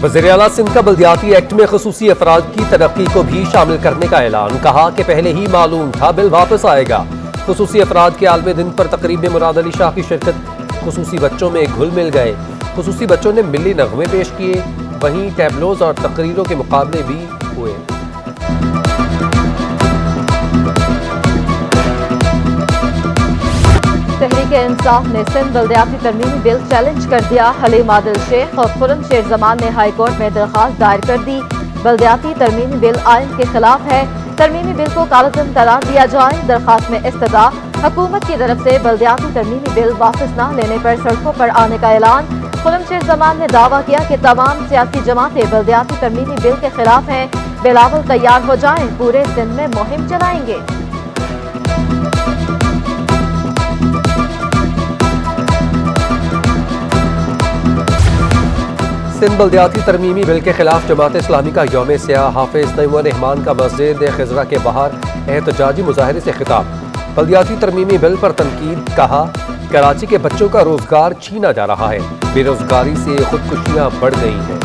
وزیر اعلیٰ سندھ کا بلدیاتی ایکٹ میں خصوصی افراد کی ترقی کو بھی شامل کرنے کا اعلان، کہا کہ پہلے ہی معلوم تھا بل واپس آئے گا۔ خصوصی افراد کے عالم دن پر تقریب میں مراد علی شاہ کی شرکت، خصوصی بچوں میں گھل مل گئے۔ خصوصی بچوں نے ملی نغمے پیش کیے، وہیں ٹیبلوز اور تقریروں کے مقابلے بھی ہوئے۔ تحریک انصاف نے سندھ بلدیاتی ترمیمی بل چیلنج کر دیا۔ حلیم عادل شیخ اور خرم شیر زمان نے ہائی کورٹ میں درخواست دائر کر دی۔ بلدیاتی ترمیمی بل آئین کے خلاف ہے، ترمیمی بل کو کالعدم قرار دیا جائے۔ درخواست میں استدعا، حکومت کی طرف سے بلدیاتی ترمیمی بل واپس نہ لینے پر سڑکوں پر آنے کا اعلان۔ خرم شیر زمان نے دعویٰ کیا کہ تمام سیاسی جماعتیں بلدیاتی ترمیمی بل کے خلاف ہیں، بلاول تیار ہو جائیں، پورے سندھ میں مہم چلائیں گے۔ سندھ بلدیاتی ترمیمی بل کے خلاف جماعت اسلامی کا یوم سیاہ، حافظ نعیم الرحمان کا مسجد خضرا کے باہر احتجاجی مظاہرے سے خطاب۔ بلدیاتی ترمیمی بل پر تنقید، کہا کراچی کے بچوں کا روزگار چھینا جا رہا ہے، بے روزگاری سے خودکشیاں بڑھ گئی ہیں۔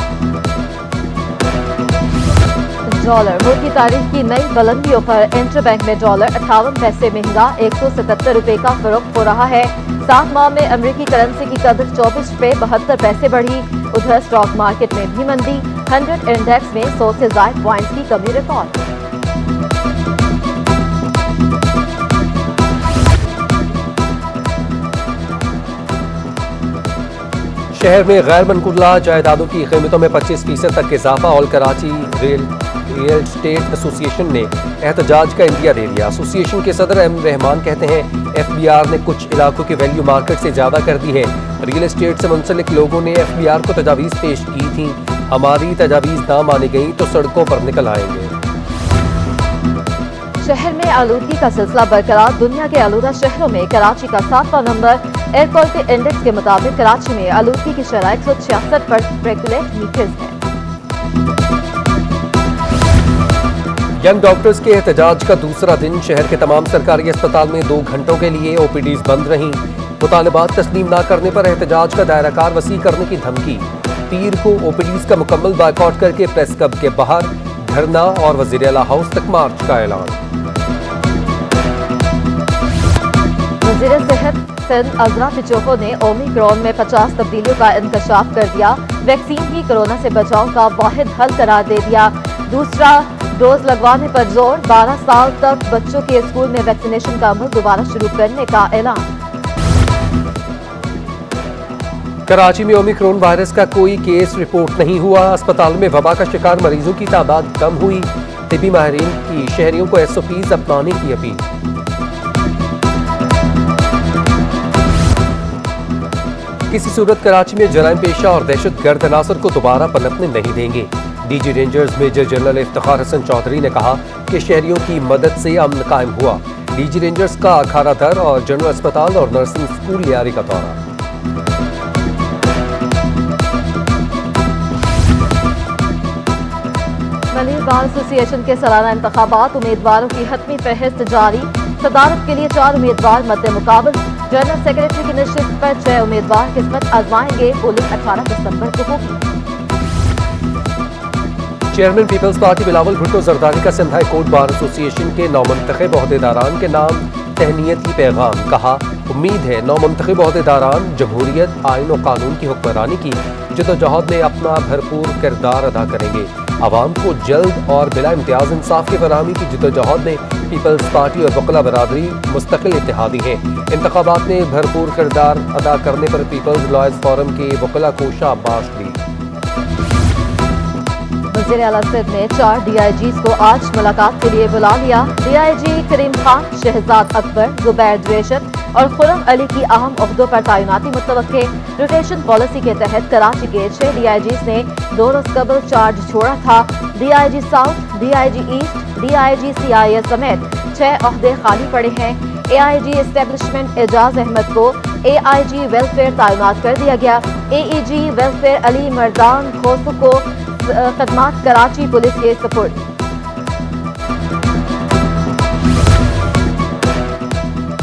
ڈالر ملک کی تاریخ کی نئی بلندیوں پر، انٹر بینک میں ڈالر 58 پیسے مہنگا 177 روپے کا فروخت ہو رہا ہے۔ 7 ماہ میں امریکی کرنسی کی قدر 24 روپے 72 پیسے بڑھی۔ ادھر اسٹاک مارکیٹ میں بھی مندی، 100 انڈیکس میں 100 سے زائد پوائنٹس کی کمی ریکارڈ۔ شہر میں غیر منقولہ جائیدادوں کی قیمتوں میں 25% تک اضافہ، اور کراچی ریئل اسٹیٹ ایسوسی ایشن نے احتجاج کا اندیہ دے دیا۔ ایسوسی ایشن کے صدر احمد رحمان کہتے ہیں ایف بی آر نے کچھ علاقوں کی ویلیو مارکیٹ سے زیادہ کر دی ہے۔ ریئل اسٹیٹ سے منسلک لوگوں نے ایف بی آر کو تجاویز پیش کی تھیں، ہماری تجاویز نہ مانی گئیں تو سڑکوں پر نکل آئیں گے۔ شہر میں آلودگی کا سلسلہ برقرار، دنیا کے آلودہ شہروں میں کراچی کا 7واں نمبر۔ ایئر کوالٹی انڈیکس کے مطابق کراچی میں آلودگی کی شرح 166 پر ریگولیٹ میٹرز ہے۔ ینگ ڈاکٹرز کے احتجاج کا دوسرا دن، شہر کے تمام سرکاری اسپتال میں 2 گھنٹوں کے لیے او پی ڈیز بند رہیں۔ مطالبات تسلیم نہ کرنے پر احتجاج کا دائرہ کار وسیع کرنے کی دھمکی۔ پیر کو او پی ڈیز کا مکمل بائیکاٹ کر کے پریس کلب کے باہر دھرنا اور وزیر اعلیٰ ہاؤس تک مارچ کا اعلان۔ وزیر صحت سندھ عذرا پچوکو نے اومیکرون میں 50 تبدیلیوں کا انکشاف کر دیا، ویکسین ہی کورونا سے بچاؤ کا واحد حل قرار دے دیا۔ دوسرا ڈوز لگوانے پر زور، 12 سال تک بچوں کے اسکول میں ویکسینیشن کا عمل دوبارہ شروع کرنے کا اعلان۔ کراچی میں اومیکرون وائرس کا کوئی کیس رپورٹ نہیں ہوا، اسپتال میں وبا کا شکار مریضوں کی تعداد کم ہوئی۔ طبی ماہرین کی شہریوں کو ایس او پیز اپنانے کی اپیل۔ کسی صورت کراچی میں جرائم پیشہ اور دہشت گرد عناصر کو دوبارہ پنپنے نہیں دیں گے۔ D G rangers major general Iftikhar Hassan Chaudhry نے کہا کہ شہریوں کی مدد سے امن قائم ہوا۔ ڈی جی رینجرز کا اکھارا در اور جنرل اسپتال اور نرسنگ اسکول لیاری کا دورہ۔ منیر بار ایسوسی ایشن کے سالانہ انتخابات، امیدواروں کی حتمی فہرست جاری، صدارت کے لیے 4 امیدوار مد مقابل۔ جنرل سیکریٹری کی نشست پر 6 امیدوار قسمت آزمائیں گے، پولنگ 18 دسمبر کو ہوگی۔ چیئرمین پیپلز پارٹی بلاول بھٹو زرداری کا سندھ ہائی کورٹ بار ایسوسی ایشن کے نومنتخب عہدیداران کے نام تہنیتی پیغام، کہا امید ہے نومنتخب عہدیداران جمہوریت، آئین و قانون کی حکمرانی کی جدوجہد میں اپنا بھرپور کردار ادا کریں گے۔ عوام کو جلد اور بلا امتیاز انصاف کی فراہمی کی جدوجہد میں پیپلز پارٹی اور وکلا برادری مستقل اتحادی ہیں۔ انتخابات میں بھرپور کردار ادا کرنے پر پیپلز لائرز فورم کے وکلا کو شاباش دی۔ وزیر اعلیٰ سندھ نے 4 ڈی آئی جیز کو آج ملاقات کے لیے بلا لیا۔ ڈی آئی جی کریم خان، شہزاد اکبر، زبیر دریشت اور خرم علی کی اہم عہدوں پر تعیناتی متوقع۔ روٹیشن پالیسی کے تحت کراچی کے 6 ڈی آئی جیز نے 2 روز قبل چارج چھوڑا تھا۔ D I G south, D I G east, D I G C I S سمیت 6 عہدے خالی پڑے ہیں۔ اے آئی جی اسٹیبلشمنٹ اعجاز احمد کو اے آئی جی ویلفیئر تعینات کر دیا گیا۔ اے ای جی ویلفیئر علی مردان کھوسو کو خدمات کراچی پولیس کے سپرد۔